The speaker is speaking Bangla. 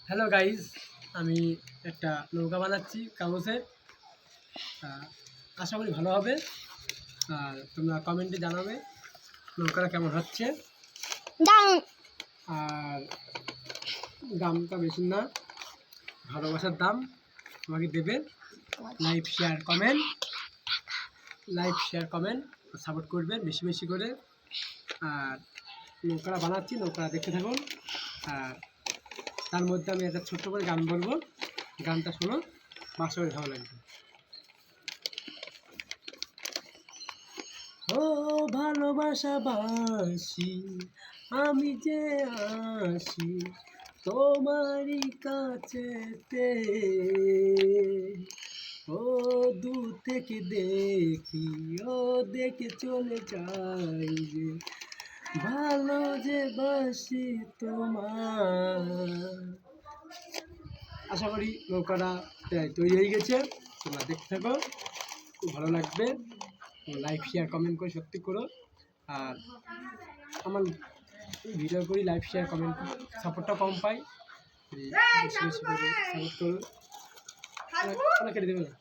হ্যালো গাইজ, আমি একটা নৌকা বানাচ্ছি কাগজে। আশা করি ভালো হবে। আর তোমরা কমেন্টে জানাবে নৌকাটা কেমন হচ্ছে। আর দামটা বেশি না, ভালোবাসার দাম আমাকে দেবে। লাইক শেয়ার কমেন্ট সাপোর্ট করবেন বেশি বেশি করে। আর নৌকাটা বানাচ্ছি, নৌকাটা দেখতে থাকুন। আর তার মধ্যে আমি একটা ছোট্ট করে গান বলবো, গানটা শোনো, আশা করি ভালো লাগবে। ও ভালোবাসাবাসি আমি যে আসি তোমারই কাছেতে, ও দূর থেকে দেখি, ও দেখে চলে যাই যে ভালো যে বাসি তোমার। আশা করি নৌকাটা তৈরি হয়ে গেছে, তোমরা দেখতে থাকো, খুব ভালো লাগবে। লাইক শেয়ার কমেন্ট করে সত্যি করো। আর আমার ভিডিও করি, লাইক শেয়ার কমেন্ট সাপোর্টটা কম পাই, বেশি বেশি করে সাপোর্ট করো। কেটে দেবে না।